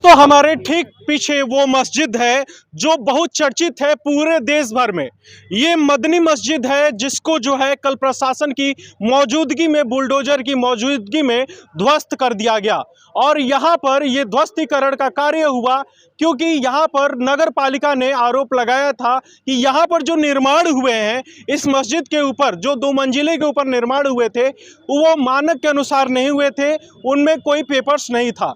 दोस्तों हमारे ठीक पीछे वो मस्जिद है जो बहुत चर्चित है पूरे देश भर में। ये मदनी मस्जिद है जिसको जो है कल प्रशासन की मौजूदगी में, बुलडोजर की मौजूदगी में ध्वस्त कर दिया गया। और यहाँ पर ये ध्वस्तीकरण का कार्य हुआ क्योंकि यहाँ पर नगर पालिका ने आरोप लगाया था कि यहाँ पर जो निर्माण हुए हैं इस मस्जिद के ऊपर, जो 2 मंजिले के ऊपर निर्माण हुए थे, वो मानक के अनुसार नहीं हुए थे, उनमें कोई पेपर्स नहीं था।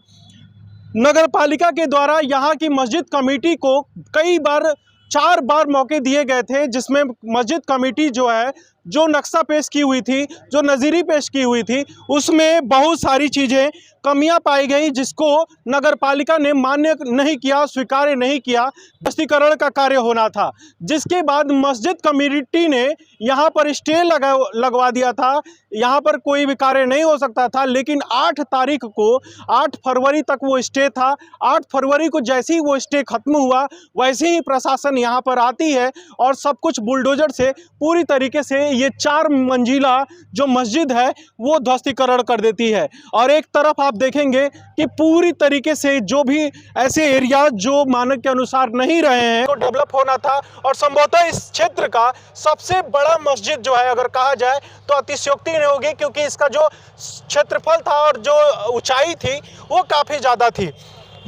नगर पालिका के द्वारा यहाँ की मस्जिद कमेटी को कई बार 4 बार मौके दिए गए थे, जिसमें मस्जिद कमेटी जो है, जो नक्शा पेश की हुई थी, जो नज़ीरी पेश की हुई थी, उसमें बहुत सारी चीज़ें कमियां पाई गई, जिसको नगर पालिका ने मान्य नहीं किया, स्वीकार नहीं किया। ध्वस्तीकरण का कार्य होना था, जिसके बाद मस्जिद कमेटी ने यहाँ पर स्टे लगवा दिया था। यहाँ पर कोई भी कार्य नहीं हो सकता था, लेकिन 8 तारीख को, 8 फरवरी तक वो स्टे था। 8 फरवरी को जैसे ही वो स्टे खत्म हुआ, वैसे ही प्रशासन यहाँ पर आती है और सब कुछ बुलडोजर से पूरी तरीके से ये 4 मंजिला जो मस्जिद है वो ध्वस्तीकरण कर देती है। और एक तरफ आप देखेंगे कि पूरी तरीके से जो भी ऐसे एरिया जो मानक के अनुसार नहीं रहे हैं, तो डेवलप होना था। और संभवतः इस क्षेत्र का सबसे बड़ा मस्जिद जो है, अगर कहा जाए तो अतिशयोक्ति नहीं होगी, क्योंकि इसका जो क्षेत्रफल था और जो ऊंचाई थी वो काफ़ी ज़्यादा थी।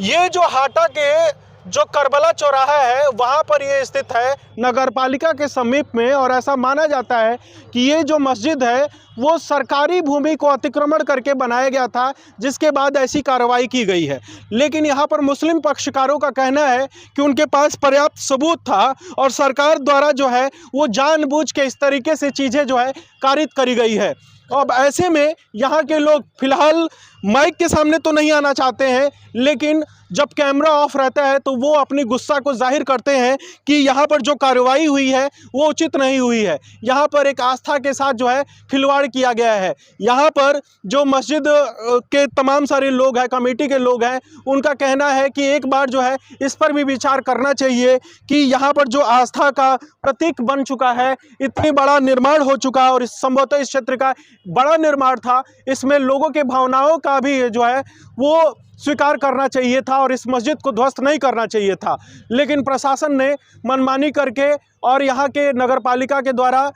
ये जो हाटा के जो करबला चौराहा है वहाँ पर ये स्थित है, नगर पालिका के समीप में। और ऐसा माना जाता है कि ये जो मस्जिद है वो सरकारी भूमि को अतिक्रमण करके बनाया गया था, जिसके बाद ऐसी कार्रवाई की गई है। लेकिन यहाँ पर मुस्लिम पक्षकारों का कहना है कि उनके पास पर्याप्त सबूत था और सरकार द्वारा जो है वो जानबूझ के इस तरीके से चीज़ें जो है कारित करी गई है। अब ऐसे में यहाँ के लोग फिलहाल माइक के सामने तो नहीं आना चाहते हैं, लेकिन जब कैमरा ऑफ रहता है तो वो अपनी गुस्सा को जाहिर करते हैं कि यहाँ पर जो कार्रवाई हुई है वो उचित नहीं हुई है। यहाँ पर एक आस्था के साथ जो है खिलवाड़ किया गया है। यहाँ पर जो मस्जिद के तमाम सारे लोग हैं, कमेटी के लोग हैं, उनका कहना है कि एक बार जो है इस पर भी विचार करना चाहिए कि यहाँ पर जो आस्था का प्रतीक बन चुका है, इतनी बड़ा निर्माण हो चुका है और संभवतः इस क्षेत्र का बड़ा निर्माण था, इसमें लोगों के भावनाओं का भी जो है वो स्वीकार करना चाहिए था और इस मस्जिद को ध्वस्त नहीं करना चाहिए था। लेकिन प्रशासन ने मनमानी करके और यहाँ के नगर पालिका के द्वारा,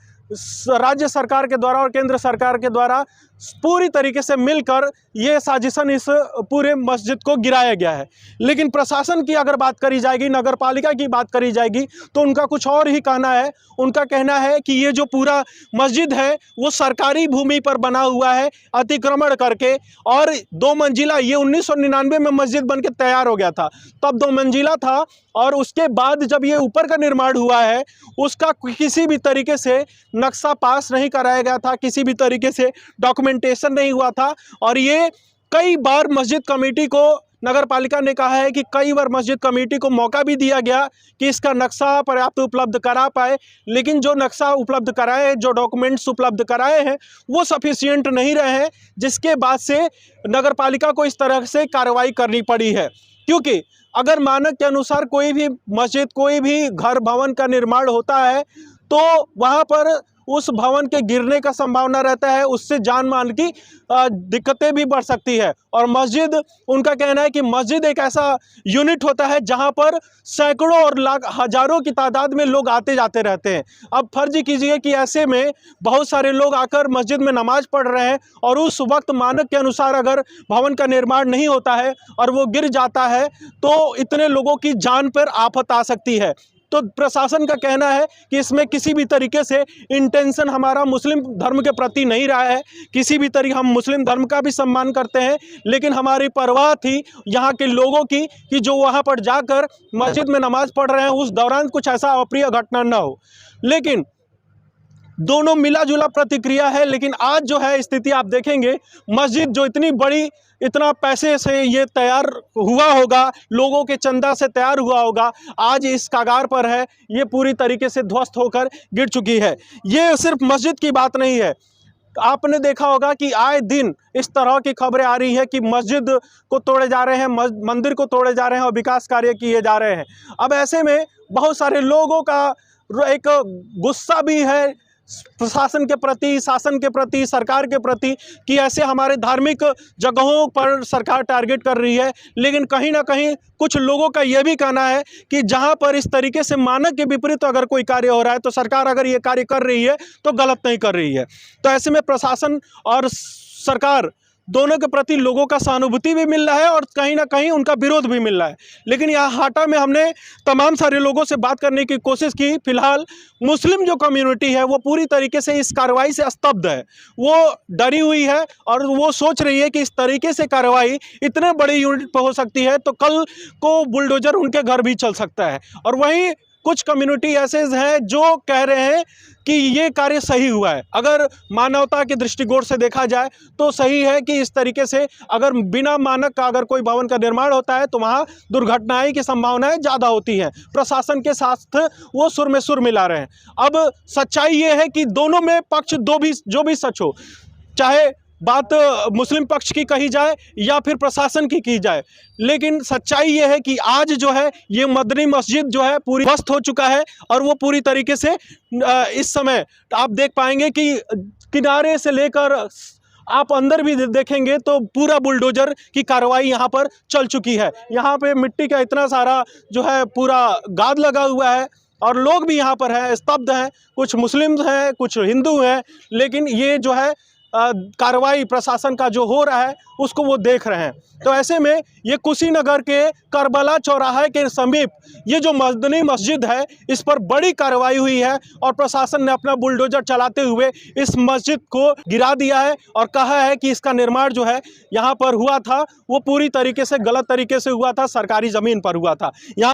राज्य सरकार के द्वारा और केंद्र सरकार के द्वारा पूरी तरीके से मिलकर ये साजिशन इस पूरे मस्जिद को गिराया गया है। लेकिन प्रशासन की अगर बात करी जाएगी, नगर पालिका की बात करी जाएगी, तो उनका कुछ और ही कहना है। उनका कहना है कि ये जो पूरा मस्जिद है वो सरकारी भूमि पर बना हुआ है अतिक्रमण करके, और 2 मंजिला, ये 1999 में मस्जिद बन के तैयार हो गया था, तब 2 मंजिला था। और उसके बाद जब ये ऊपर का निर्माण हुआ है, उसका किसी भी तरीके से नक्शा पास नहीं कराया गया था, किसी भी तरीके से डॉक्यूमेंटेशन नहीं हुआ था। और ये कई बार मस्जिद कमेटी को, नगर पालिका ने कहा है कि कई बार मस्जिद कमेटी को मौका भी दिया गया कि इसका नक्शा पर्याप्त उपलब्ध करा पाए, लेकिन जो नक्शा उपलब्ध कराए, जो डॉक्यूमेंट्स उपलब्ध कराए हैं वो सफिशिएंट नहीं रहे हैं, जिसके बाद से नगर पालिका को इस तरह से कार्रवाई करनी पड़ी है। क्योंकि अगर मानक के अनुसार कोई भी मस्जिद, कोई भी घर भवन का निर्माण होता है तो वहाँ पर उस भवन के गिरने का संभावना रहता है, उससे जान माल की दिक्कतें भी बढ़ सकती है। और मस्जिद, उनका कहना है कि मस्जिद एक ऐसा यूनिट होता है जहां पर सैकड़ों और लाख, हजारों की तादाद में लोग आते जाते रहते हैं। अब फर्ज कीजिए कि ऐसे में बहुत सारे लोग आकर मस्जिद में नमाज पढ़ रहे हैं और उस वक्त मानक के अनुसार अगर भवन का निर्माण नहीं होता है और वो गिर जाता है तो इतने लोगों की जान पर आफत आ सकती है। तो प्रशासन का कहना है कि इसमें किसी भी तरीके से इंटेंशन हमारा मुस्लिम धर्म के प्रति नहीं रहा है। किसी भी तरीके, हम मुस्लिम धर्म का भी सम्मान करते हैं, लेकिन हमारी परवाह थी यहाँ के लोगों की कि जो वहाँ पर जाकर मस्जिद में नमाज पढ़ रहे हैं उस दौरान कुछ ऐसा अप्रिय घटना न हो। लेकिन दोनों मिला जुला प्रतिक्रिया है। लेकिन आज जो है स्थिति आप देखेंगे, मस्जिद जो इतनी बड़ी, इतना पैसे से ये तैयार हुआ होगा, लोगों के चंदा से तैयार हुआ होगा, आज इस कगार पर है, ये पूरी तरीके से ध्वस्त होकर गिर चुकी है। ये सिर्फ मस्जिद की बात नहीं है, आपने देखा होगा कि आए दिन इस तरह की खबरें आ रही है कि मस्जिद को तोड़े जा रहे हैं, मंदिर को तोड़े जा रहे हैं और विकास कार्य किए जा रहे हैं। अब ऐसे में बहुत सारे लोगों का एक गुस्सा भी है, प्रशासन के प्रति, शासन के प्रति, सरकार के प्रति कि ऐसे हमारे धार्मिक जगहों पर सरकार टारगेट कर रही है। लेकिन कहीं ना कहीं कुछ लोगों का यह भी कहना है कि जहां पर इस तरीके से मानक के विपरीत अगर कोई कार्य हो रहा है तो सरकार अगर ये कार्य कर रही है तो गलत नहीं कर रही है। तो ऐसे में प्रशासन और सरकार दोनों के प्रति लोगों का सहानुभूति भी मिल रहा है और कहीं ना कहीं उनका विरोध भी मिल रहा है। लेकिन यहाँ हाटा में हमने तमाम सारे लोगों से बात करने की कोशिश की। फिलहाल मुस्लिम जो कम्युनिटी है वो पूरी तरीके से इस कार्रवाई से स्तब्ध है, वो डरी हुई है और वो सोच रही है कि इस तरीके से कार्रवाई इतने बड़े यूनिट पर हो सकती है तो कल को बुलडोजर उनके घर भी चल सकता है। और वहीं कुछ कम्युनिटी ऐसे हैं जो कह रहे हैं कि ये कार्य सही हुआ है। अगर मानवता के दृष्टिकोण से देखा जाए तो सही है कि इस तरीके से अगर बिना मानक का अगर कोई भवन का निर्माण होता है तो वहाँ दुर्घटनाएं की संभावनाएं ज़्यादा होती हैं। प्रशासन के साथ वो सुर में सुर मिला रहे हैं। अब सच्चाई ये है कि दोनों में पक्ष जो भी सच हो, चाहे बात मुस्लिम पक्ष की कही जाए या फिर प्रशासन की जाए, लेकिन सच्चाई ये है कि आज जो है ये मदनी मस्जिद जो है पूरी ध्वस्त हो चुका है और वो पूरी तरीके से इस समय आप देख पाएंगे कि किनारे से लेकर आप अंदर भी देखेंगे तो पूरा बुलडोजर की कार्रवाई यहाँ पर चल चुकी है। यहाँ पे मिट्टी का इतना सारा जो है पूरा गाद लगा हुआ है और लोग भी यहाँ पर हैं, स्तब्ध हैं। कुछ मुस्लिम हैं, कुछ हिंदू हैं, लेकिन ये जो है कार्रवाई प्रशासन का जो हो रहा है उसको वो देख रहे हैं। तो ऐसे में ये कुशीनगर के करबला चौराहे के समीप ये जो मदनी मस्जिद है इस पर बड़ी कार्रवाई हुई है और प्रशासन ने अपना बुलडोजर चलाते हुए इस मस्जिद को गिरा दिया है और कहा है कि इसका निर्माण जो है यहाँ पर हुआ था वो पूरी तरीके से गलत तरीके से हुआ था, सरकारी ज़मीन पर हुआ था। यहाँ